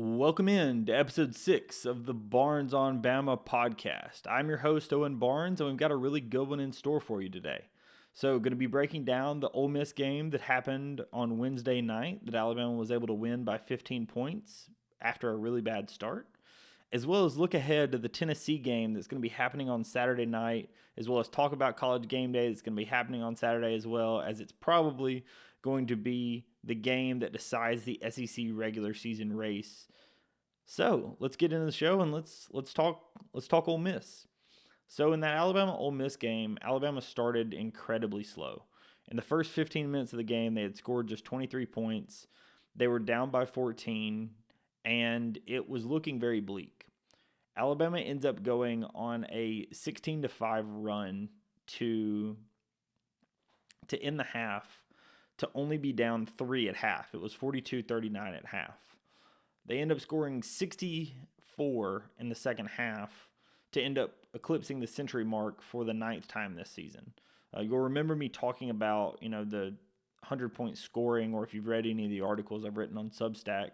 Welcome in to episode 6 of the Barnes on Bama podcast. I'm your host, Owen Barnes, and we've got a really good one in store for you today. So, going to be breaking down the Ole Miss game that happened on Wednesday night that Alabama was able to win by 15 points after a really bad start, as well as look ahead to the Tennessee game that's going to be happening on Saturday night, as well as talk about College Game Day that's going to be happening on Saturday, as well as it's probably going to be the game that decides the SEC regular season race. So let's get into the show and let's talk Ole Miss. So in that Alabama Ole Miss game, Alabama started incredibly slow. In the first 15 minutes of the game, they had scored just 23 points. They were down by 14, and it was looking very bleak. Alabama ends up going on a 16-5 run to end the half, to only be down 3 at half. It was 42-39 at half. They end up scoring 64 in the second half to end up eclipsing the century mark for the 9th time this season. You'll remember me talking about, the 100-point scoring, or if you've read any of the articles I've written on Substack,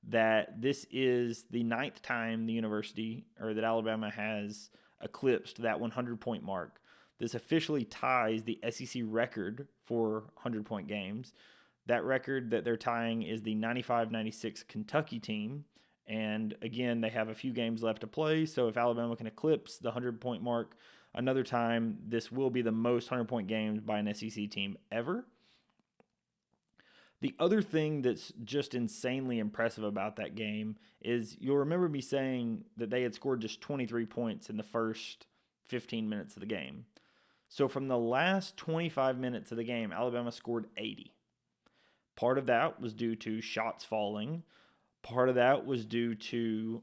that this is the 9th time that Alabama has eclipsed that 100-point mark. This officially ties the SEC record for 100-point games. That record that they're tying is the 95-96 Kentucky team. And again, they have a few games left to play. So if Alabama can eclipse the 100-point mark another time, this will be the most 100-point games by an SEC team ever. The other thing that's just insanely impressive about that game is you'll remember me saying that they had scored just 23 points in the first 15 minutes of the game. So from the last 25 minutes of the game, Alabama scored 80. Part of that was due to shots falling. Part of that was due to,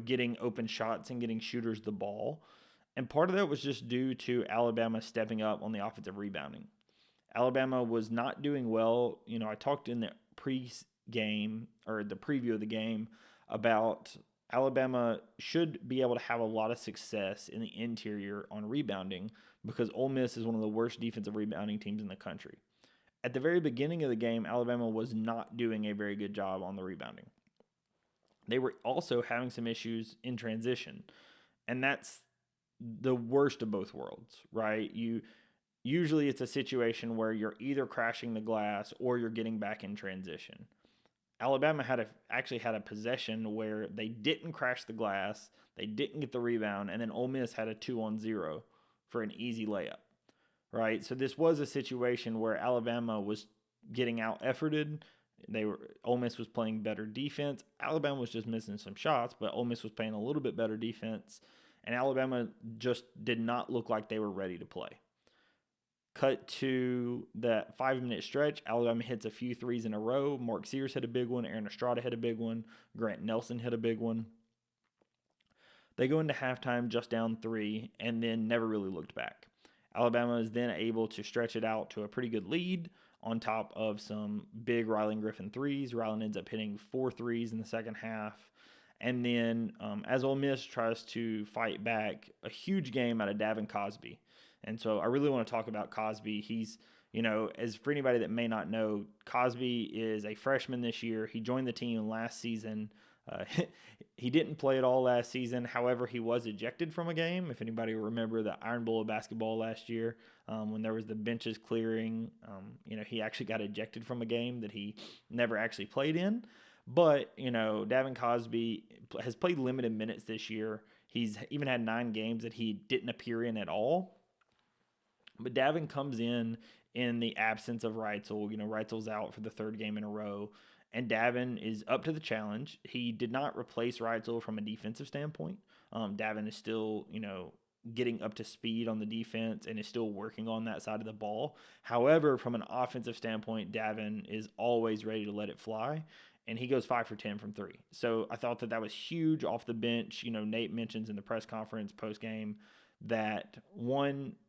getting open shots and getting shooters the ball. And part of that was just due to Alabama stepping up on the offensive rebounding. Alabama was not doing well. I talked in the pre-game or the preview of the game about Alabama should be able to have a lot of success in the interior on rebounding because Ole Miss is one of the worst defensive rebounding teams in the country. At the very beginning of the game, Alabama was not doing a very good job on the rebounding. They were also having some issues in transition, and that's the worst of both worlds, right? Usually it's a situation where you're either crashing the glass or you're getting back in transition. Alabama actually had a possession where they didn't crash the glass, they didn't get the rebound, and then Ole Miss had a 2-on-0 for an easy layup, right? So this was a situation where Alabama was getting out-efforted. Ole Miss was playing better defense. Alabama was just missing some shots, but Ole Miss was playing a little bit better defense, and Alabama just did not look like they were ready to play. Cut to that 5-minute stretch, Alabama hits a few threes in a row. Mark Sears hit a big one. Aaron Estrada hit a big one. Grant Nelson hit a big one. They go into halftime just down 3 and then never really looked back. Alabama is then able to stretch it out to a pretty good lead on top of some big Rylan Griffin threes. Rylan ends up hitting 4 threes in the second half. And then as Ole Miss tries to fight back, a huge game out of Davin Cosby. And so I really want to talk about Cosby. He's, as for anybody that may not know, Cosby is a freshman this year. He joined the team last season. He didn't play at all last season. However, he was ejected from a game. If anybody will remember the Iron Bowl of basketball last year, when there was the benches clearing, he actually got ejected from a game that he never actually played in. But, Davin Cosby has played limited minutes this year. He's even had 9 games that he didn't appear in at all. But Davin comes in the absence of Reitzel. Reitzel's out for the 3rd game in a row. And Davin is up to the challenge. He did not replace Reitzel from a defensive standpoint. Davin is still, getting up to speed on the defense and is still working on that side of the ball. However, from an offensive standpoint, Davin is always ready to let it fly. And he goes 5 for 10 from 3. So I thought that was huge off the bench. Nate mentions in the press conference post-game that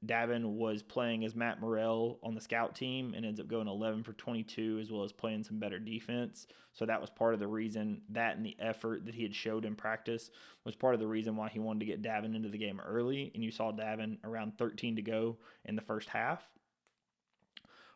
Davin was playing as Matt Morrell on the scout team and ends up going 11 for 22 as well as playing some better defense. So that was part of the reason, that and the effort that he had showed in practice was part of the reason why he wanted to get Davin into the game early. And you saw Davin around 13 to go in the first half.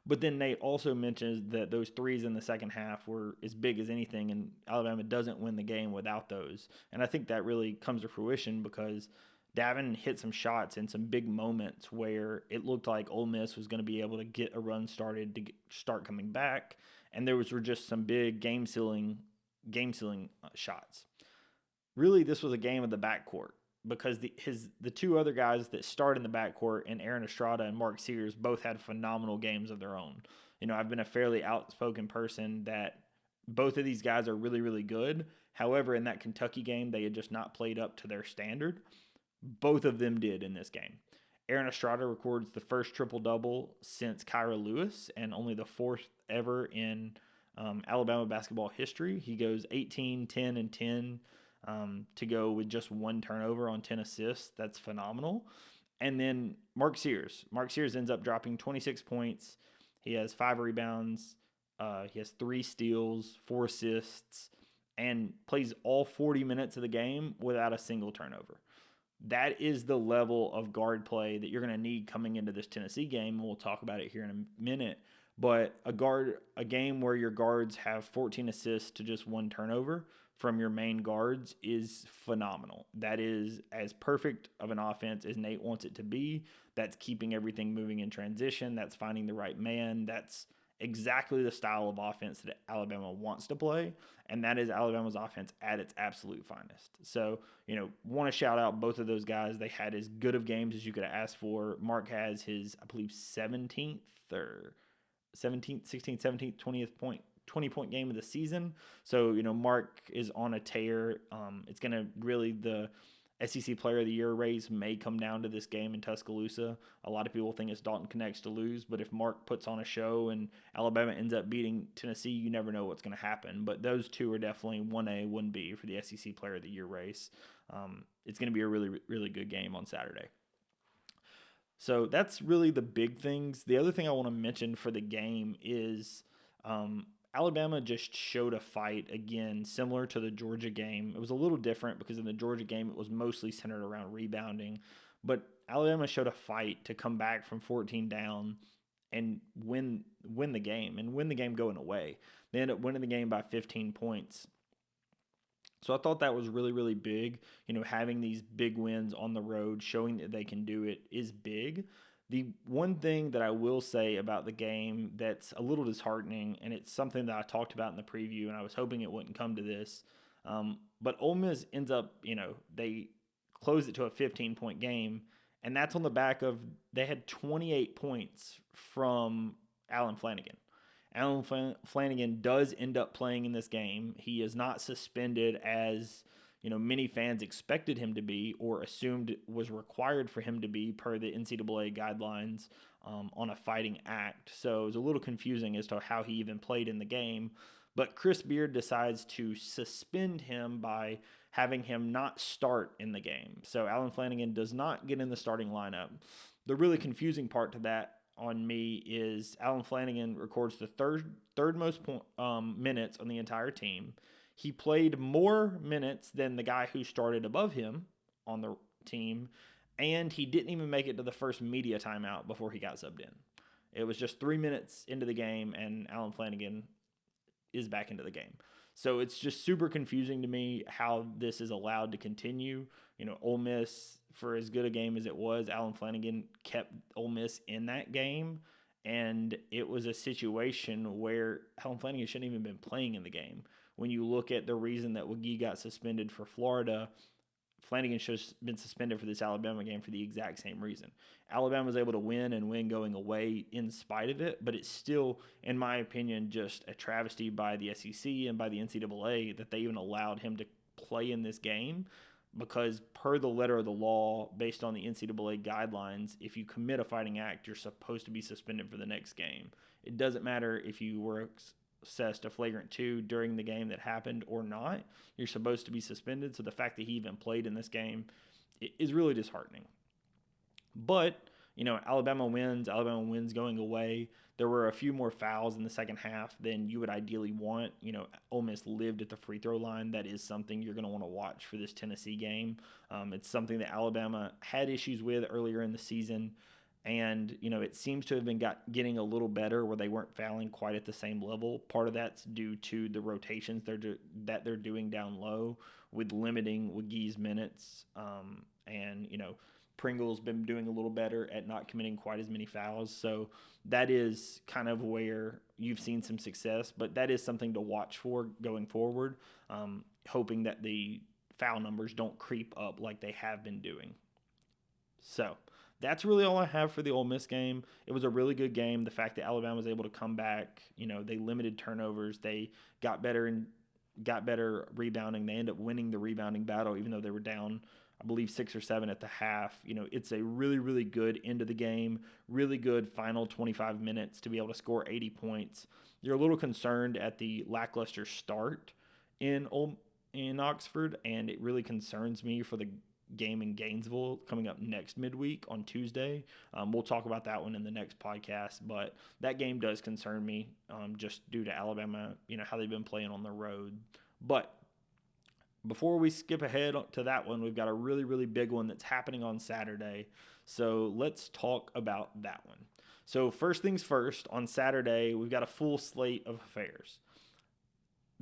But then Nate also mentions that those threes in the second half were as big as anything, and Alabama doesn't win the game without those. And I think that really comes to fruition because Davin hit some shots in some big moments where it looked like Ole Miss was going to be able to get a run started to start coming back, and there were just some big game-sealing shots. Really, this was a game of the backcourt because the two other guys that start in the backcourt, and Aaron Estrada and Mark Sears, both had phenomenal games of their own. I've been a fairly outspoken person that both of these guys are really, really good. However, in that Kentucky game, they had just not played up to their standard. Both of them did in this game. Aaron Estrada records the first triple-double since Kyra Lewis and only the fourth ever in Alabama basketball history. He goes 18, 10, and 10 to go with just one turnover on 10 assists. That's phenomenal. And then Mark Sears. Mark Sears ends up dropping 26 points. He has 5 rebounds. He has 3 steals, 4 assists, and plays all 40 minutes of the game without a single turnover. That is the level of guard play that you're going to need coming into this Tennessee game, and we'll talk about it here in a minute. But a game where your guards have 14 assists to just 1 turnover from your main guards is phenomenal. That is as perfect of an offense as Nate wants it to be. That's keeping everything moving in transition. That's finding the right man. That's exactly the style of offense that Alabama wants to play, and that is Alabama's offense at its absolute finest. So, want to shout out both of those guys. They had as good of games as you could ask for. Mark has his, I believe, 17th, 16th, 17th, 20-point game of the season. So, Mark is on a tear. It's going to really, the SEC Player of the Year race may come down to this game in Tuscaloosa. A lot of people think it's Dalton Connects to lose, but if Mark puts on a show and Alabama ends up beating Tennessee, you never know what's going to happen. But those two are definitely 1A, 1B for the SEC Player of the Year race. It's going to be a really, really good game on Saturday. So that's really the big things. The other thing I want to mention for the game is Alabama just showed a fight again, similar to the Georgia game. It was a little different because in the Georgia game, it was mostly centered around rebounding. But Alabama showed a fight to come back from 14 down and win the game, and win the game going away. They ended up winning the game by 15 points. So I thought that was really, really big. Having these big wins on the road, showing that they can do it is big. The one thing that I will say about the game that's a little disheartening, and it's something that I talked about in the preview, and I was hoping it wouldn't come to this, but Ole Miss ends up, they close it to a 15-point game, and that's on the back of they had 28 points from Allen Flanigan. Allen Flanigan does end up playing in this game. He is not suspended as many fans expected him to be or assumed was required for him to be per the NCAA guidelines on a fighting act. So it was a little confusing as to how he even played in the game. But Chris Beard decides to suspend him by having him not start in the game. So Allen Flanigan does not get in the starting lineup. The really confusing part to that on me is Allen Flanigan records the third most minutes on the entire team. He played more minutes than the guy who started above him on the team, and he didn't even make it to the first media timeout before he got subbed in. It was just 3 minutes into the game, and Allen Flanigan is back into the game. So it's just super confusing to me how this is allowed to continue. Ole Miss, for as good a game as it was, Allen Flanigan kept Ole Miss in that game, and it was a situation where Allen Flanigan shouldn't even been playing in the game. When you look at the reason that McGee got suspended for Florida, Flanigan should have been suspended for this Alabama game for the exact same reason. Alabama was able to win and win going away in spite of it, but it's still, in my opinion, just a travesty by the SEC and by the NCAA that they even allowed him to play in this game, because per the letter of the law, based on the NCAA guidelines, if you commit a fighting act, you're supposed to be suspended for the next game. It doesn't matter if you were assessed a flagrant 2 during the game that happened or not. You're supposed to be suspended. So the fact that he even played in this game is really disheartening. But, Alabama wins going away. There were a few more fouls in the second half than you would ideally want. Ole Miss lived at the free throw line. That is something you're going to want to watch for this Tennessee game. It's something that Alabama had issues with earlier in the season. And, it seems to have been getting a little better where they weren't fouling quite at the same level. Part of that's due to the rotations that they're doing down low with limiting McGee's minutes. And, Pringle's been doing a little better at not committing quite as many fouls. So that is kind of where you've seen some success. But that is something to watch for going forward, hoping that the foul numbers don't creep up like they have been doing. So that's really all I have for the Ole Miss game. It was a really good game. The fact that Alabama was able to come back, they limited turnovers. They got better rebounding. They ended up winning the rebounding battle, even though they were down, I believe, 6 or 7 at the half. It's a really, really good end of the game, really good final 25 minutes to be able to score 80 points. You're a little concerned at the lackluster start in Oxford, and it really concerns me for the game in Gainesville coming up next midweek on Tuesday. We'll talk about that one in the next podcast, but that game does concern me just due to Alabama, how they've been playing on the road. But before we skip ahead to that one, we've got a really, really big one that's happening on Saturday. So let's talk about that one. So first things first, on Saturday, we've got a full slate of affairs.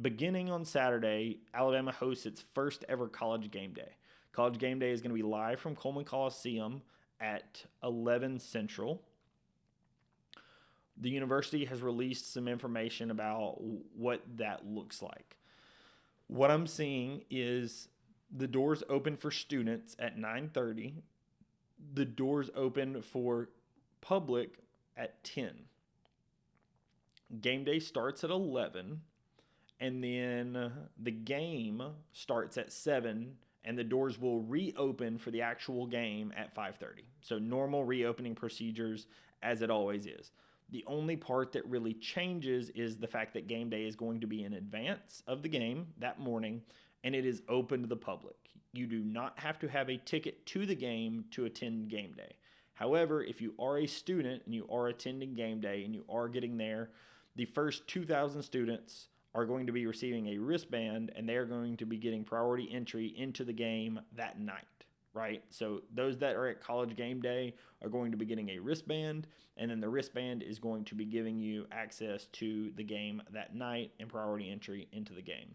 Beginning on Saturday, Alabama hosts its first ever college game day. College Game Day is going to be live from Coleman Coliseum at 11 Central. The university has released some information about what that looks like. What I'm seeing is the doors open for students at 9:30. The doors open for public at 10. Game day starts at 11, and then the game starts at 7. And the doors will reopen for the actual game at 5:30. So normal reopening procedures as it always is. The only part that really changes is the fact that game day is going to be in advance of the game that morning, and it is open to the public. You do not have to have a ticket to the game to attend game day. However, if you are a student and you are attending game day and you are getting there, the first 2,000 students are going to be receiving a wristband, and they are going to be getting priority entry into the game that night, right? So those that are at college game day are going to be getting a wristband, and then the wristband is going to be giving you access to the game that night and priority entry into the game.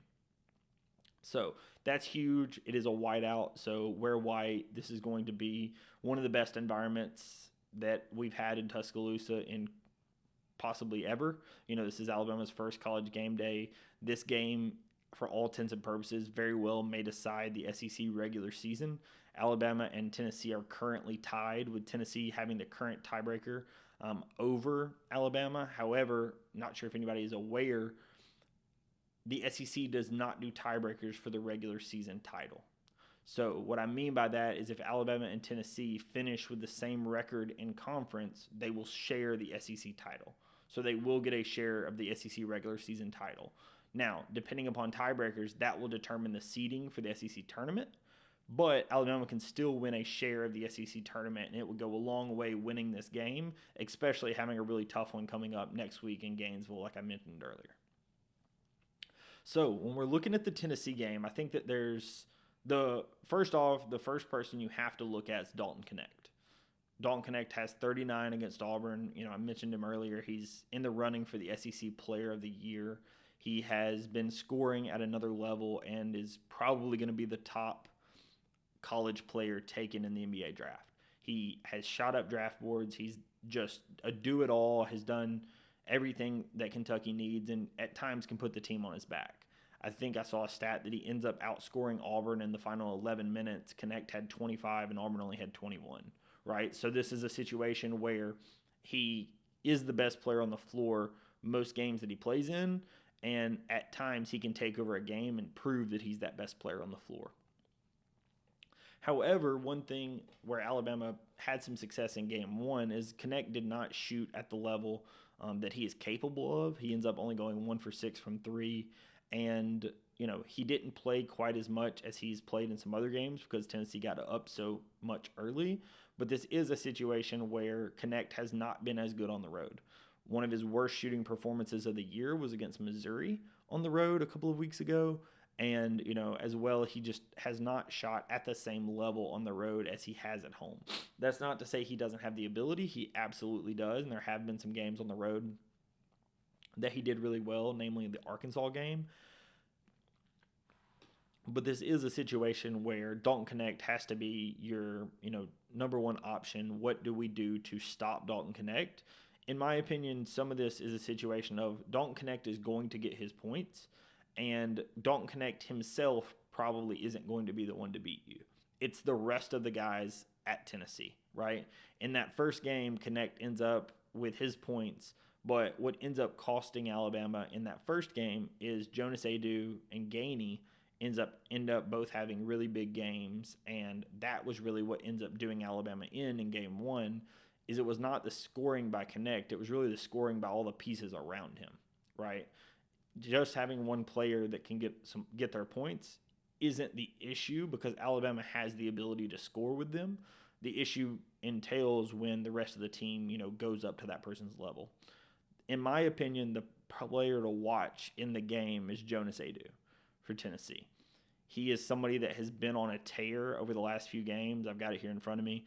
So that's huge. It is a whiteout, so wear white. This is going to be one of the best environments that we've had in Tuscaloosa in possibly ever. This is Alabama's first college game day. This game, for all intents and purposes, very well may decide the SEC regular season. Alabama and Tennessee are currently tied, with Tennessee having the current tiebreaker over Alabama. However, not sure if anybody is aware, the SEC does not do tiebreakers for the regular season title. So what I mean by that is if Alabama and Tennessee finish with the same record in conference, they will share the SEC title. So they will get a share of the SEC regular season title. Now, depending upon tiebreakers, that will determine the seeding for the SEC tournament. But Alabama can still win a share of the SEC tournament, and it would go a long way winning this game, especially having a really tough one coming up next week in Gainesville, like I mentioned earlier. So when we're looking at the Tennessee game, I think that there's the first person you have to look at is Dalton Knecht. Dalton Knecht has 39 against Auburn. I mentioned him earlier. He's in the running for the SEC Player of the Year. He has been scoring at another level and is probably going to be the top college player taken in the NBA draft. He has shot up draft boards. He's just a do-it-all, has done everything that Kentucky needs, and at times can put the team on his back. I think I saw a stat that he ends up outscoring Auburn in the final 11 minutes. Knecht had 25 and Auburn only had 21. Right? So this is a situation where he is the best player on the floor most games that he plays in, and at times he can take over a game and prove that he's that best player on the floor. However, one thing where Alabama had some success in game one is Knecht did not shoot at the level that he is capable of. He ends up only going 1 for 6 from 3, and he didn't play quite as much as he's played in some other games because Tennessee got up so much early. But this is a situation where Knecht has not been as good on the road. One of his worst shooting performances of the year was against Missouri on the road a couple of weeks ago. And, as well, he just has not shot at the same level on the road as he has at home. That's not to say he doesn't have the ability. He absolutely does. And there have been some games on the road that he did really well, namely the Arkansas game. But this is a situation where Dalton Connect has to be your, number one option. What do we do to stop Dalton Connect? In my opinion, some of this is a situation of Dalton Connect is going to get his points, and Dalton Connect himself probably isn't going to be the one to beat you. It's the rest of the guys at Tennessee, right? In that first game, Connect ends up with his points, but what ends up costing Alabama in that first game is Jonas Adu and Gainey end up both having really big games, and that was really what ends up doing Alabama in game one. Is it was not the scoring by Connect, it was really the scoring by all the pieces around him, right? Just having one player that can get their points isn't the issue, because Alabama has the ability to score with them. The issue entails when the rest of the team, goes up to that person's level. In my opinion, the player to watch in the game is Jonas Adu for Tennessee. He is somebody that has been on a tear over the last few games. I've got it here in front of me.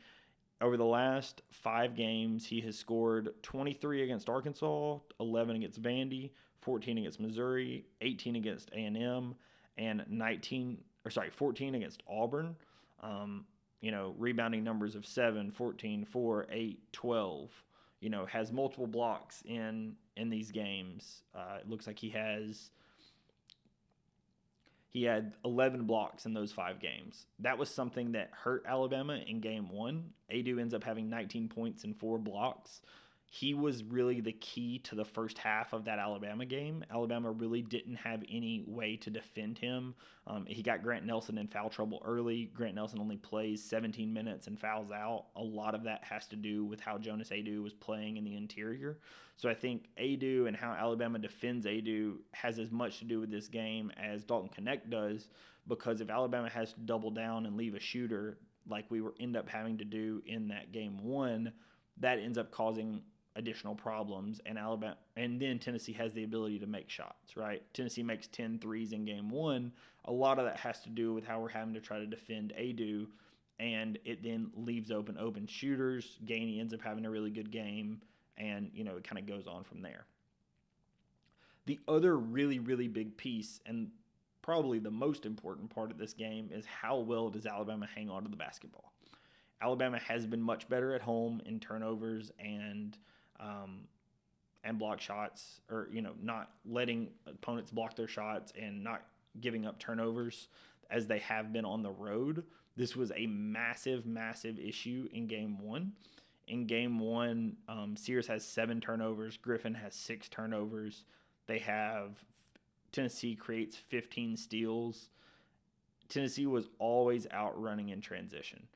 Over the last 5 games, he has scored 23 against Arkansas, 11 against Vandy, 14 against Missouri, 18 against A&M, and 14 against Auburn. Rebounding numbers of 7, 14, 4, 8, 12. Has multiple blocks in these games. It looks like he had 11 blocks in those 5 games. That was something that hurt Alabama in game 1. Adu ends up having 19 points and 4 blocks. He was really the key to the first half of that Alabama game. Alabama really didn't have any way to defend him. He got Grant Nelson in foul trouble early. Grant Nelson only plays 17 minutes and fouls out. A lot of that has to do with how Jonas Adu was playing in the interior. So I think Adu and how Alabama defends Adu has as much to do with this game as Dalton Connect does, because if Alabama has to double down and leave a shooter like we end up having to do in that game 1, that ends up causing additional problems, and then Tennessee has the ability to make shots, right? Tennessee makes 10 threes in game 1. A lot of that has to do with how we're having to try to defend Adu, and it then leaves open shooters. Gainey ends up having a really good game, and it kind of goes on from there. The other really, really big piece, and probably the most important part of this game, is how well does Alabama hang on to the basketball. Alabama has been much better at home in turnovers and block shots, or not letting opponents block their shots and not giving up turnovers as they have been on the road. This was a massive, massive issue in game 1. In game 1, Sears has 7 turnovers. Griffin has 6 turnovers. Tennessee creates 15 steals. Tennessee was always outrunning in transition.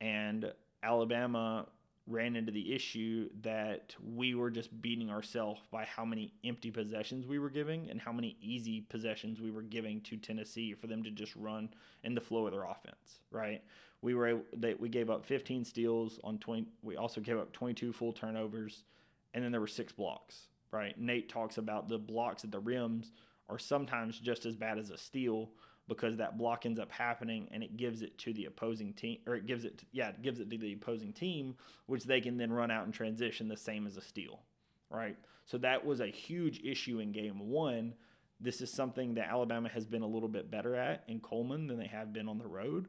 And Alabama ran into the issue that we were just beating ourselves by how many empty possessions we were giving and how many easy possessions we were giving to Tennessee for them to just run in the flow of their offense, right? We gave up 15 steals on 20. We also gave up 22 full turnovers, and then there were 6 blocks, right? Nate talks about the blocks at the rims are sometimes just as bad as a steal, because that block ends up happening and it gives it to the opposing team, or it gives it to the opposing team, which they can then run out and transition the same as a steal, right? So that was a huge issue in game 1. This is something that Alabama has been a little bit better at in Coleman than they have been on the road.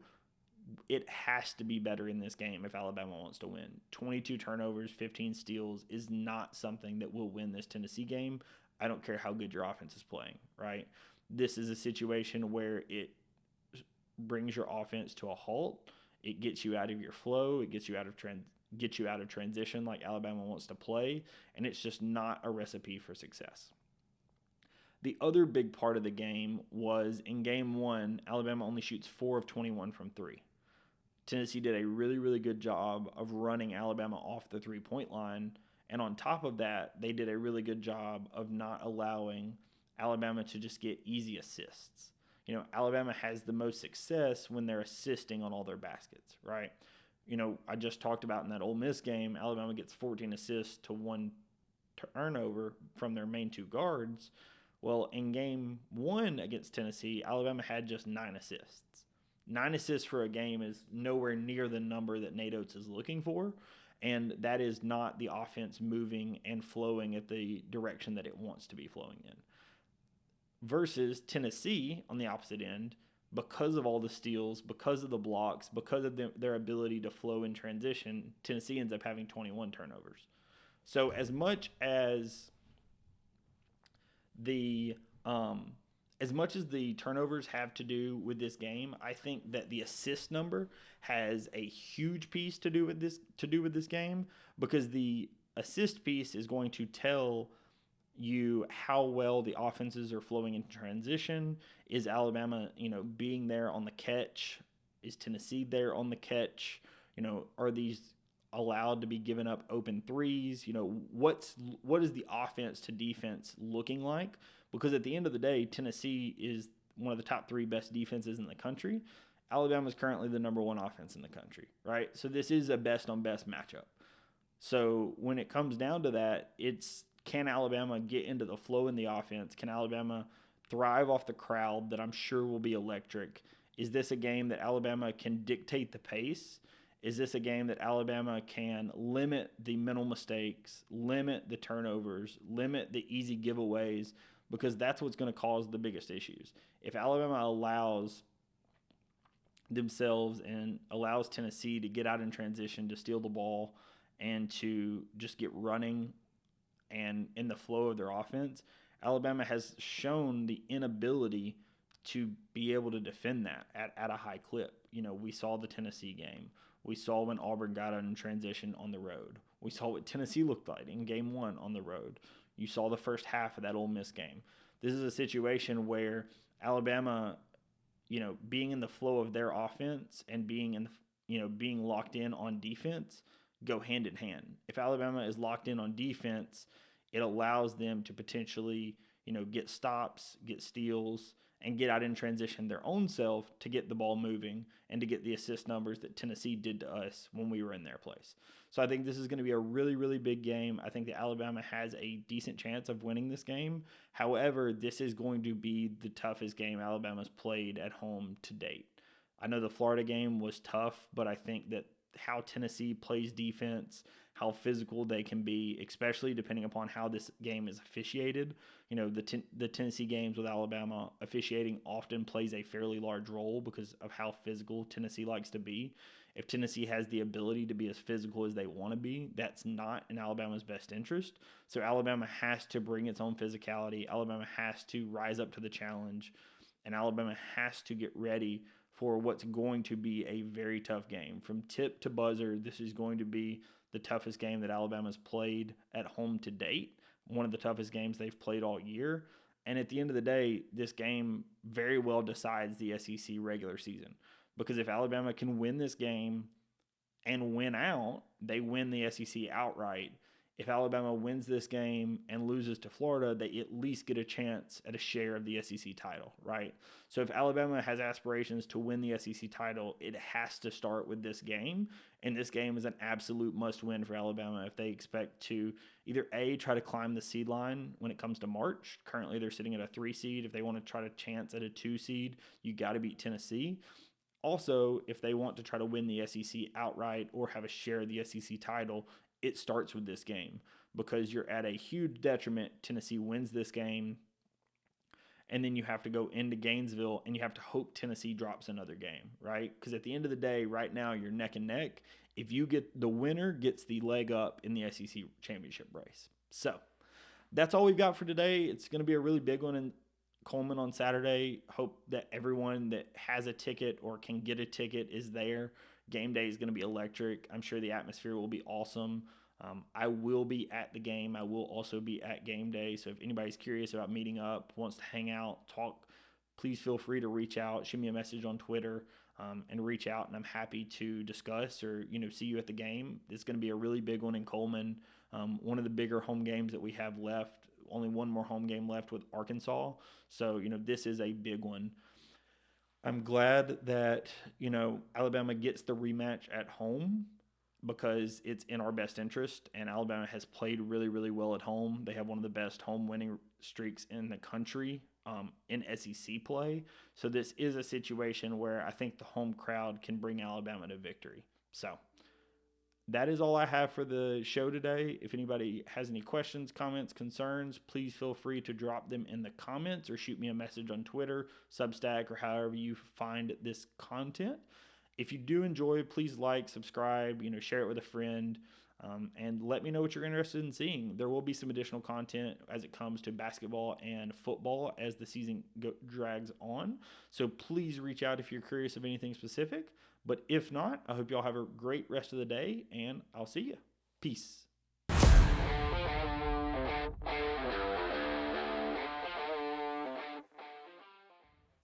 It has to be better in this game if Alabama wants to win. 22 turnovers, 15 steals is not something that will win this Tennessee game. I don't care how good your offense is playing, right? This is a situation where it brings your offense to a halt. It gets you out of your flow. It gets you out of transition like Alabama wants to play, and it's just not a recipe for success. The other big part of the game was in game 1, Alabama only shoots 4 of 21 from 3. Tennessee did a really, really good job of running Alabama off the three-point line, and on top of that, they did a really good job of not allowing Alabama to just get easy assists. Alabama has the most success when they're assisting on all their baskets, right? I just talked about in that Ole Miss game, Alabama gets 14 assists to 1 turnover from their main 2 guards. Well, in game one against Tennessee, Alabama had just 9 assists. 9 assists for a game is nowhere near the number that Nate Oates is looking for, and that is not the offense moving and flowing at the direction that it wants to be flowing in. Versus Tennessee on the opposite end, because of all the steals, because of the blocks, because of their ability to flow in transition, Tennessee ends up having 21 turnovers. So the as much as the turnovers have to do with this game, I think that the assist number has a huge piece to do with this game, because the assist piece is going to tell you how well the offenses are flowing in transition. Is Alabama, being there on the catch? Is Tennessee there on the catch? Are these allowed to be given up open threes? What is the offense to defense looking like? Because at the end of the day, Tennessee is one of the top 3 best defenses in the country. Alabama is currently the number 1 offense in the country, right? So this is a best on best matchup. So when it comes down to that, it's, can Alabama get into the flow in the offense? Can Alabama thrive off the crowd that I'm sure will be electric? Is this a game that Alabama can dictate the pace? Is this a game that Alabama can limit the mental mistakes, limit the turnovers, limit the easy giveaways? Because that's what's going to cause the biggest issues. If Alabama allows themselves and allows Tennessee to get out in transition, to steal the ball, and to just get running and in the flow of their offense, Alabama has shown the inability to be able to defend that at a high clip. We saw the Tennessee game. We saw when Auburn got out in transition on the road. We saw what Tennessee looked like in game 1 on the road. You saw the first half of that Ole Miss game. This is a situation where Alabama, being in the flow of their offense and being locked in on defense go hand in hand. If Alabama is locked in on defense, it allows them to potentially, get stops, get steals, and get out in transition their own self to get the ball moving and to get the assist numbers that Tennessee did to us when we were in their place. So I think this is going to be a really, really big game. I think that Alabama has a decent chance of winning this game. However, this is going to be the toughest game Alabama's played at home to date. I know the Florida game was tough, but I think that how Tennessee plays defense, how physical they can be, especially depending upon how this game is officiated. The Tennessee games with Alabama officiating often plays a fairly large role because of how physical Tennessee likes to be. If Tennessee has the ability to be as physical as they want to be, that's not in Alabama's best interest. So Alabama has to bring its own physicality. Alabama has to rise up to the challenge, and Alabama has to get ready for what's going to be a very tough game. From tip to buzzer, this is going to be the toughest game that Alabama's played at home to date, one of the toughest games they've played all year. And at the end of the day, this game very well decides the SEC regular season. Because if Alabama can win this game and win out, they win the SEC outright. If Alabama wins this game and loses to Florida, they at least get a chance at a share of the SEC title, right? So if Alabama has aspirations to win the SEC title, it has to start with this game. And this game is an absolute must-win for Alabama if they expect to either A, try to climb the seed line when it comes to March. Currently, they're sitting at a 3 seed. If they want to try to chance at a 2 seed, you got to beat Tennessee. Also, if they want to try to win the SEC outright or have a share of the SEC title, it starts with this game, because you're at a huge detriment. Tennessee wins this game, and then you have to go into Gainesville and you have to hope Tennessee drops another game, right? Because at the end of the day, right now, you're neck and neck. If you get the winner gets the leg up in the SEC championship race. So that's all we've got for today. It's going to be a really big one in Coleman on Saturday. Hope that everyone that has a ticket or can get a ticket is there. Game day is going to be electric. I'm sure the atmosphere will be awesome. I will be at the game. I will also be at game day. So if anybody's curious about meeting up, wants to hang out, talk, please feel free to reach out. Shoot me a message on Twitter and reach out, and I'm happy to discuss or, see you at the game. It's going to be a really big one in Coleman. One of the bigger home games that we have left. Only one more home game left with Arkansas. So, this is a big one. I'm glad that, Alabama gets the rematch at home. because it's in our best interest, and Alabama has played really, really well at home. They have one of the best home winning streaks in the country in SEC play. So this is a situation where I think the home crowd can bring Alabama to victory. So that is all I have for the show today. If anybody has any questions, comments, concerns, please feel free to drop them in the comments or shoot me a message on Twitter, Substack, or however you find this content. If you do enjoy, please like, subscribe, share it with a friend, and let me know what you're interested in seeing. There will be some additional content as it comes to basketball and football as the season drags on. So please reach out if you're curious of anything specific. But if not, I hope y'all have a great rest of the day, and I'll see you. Peace.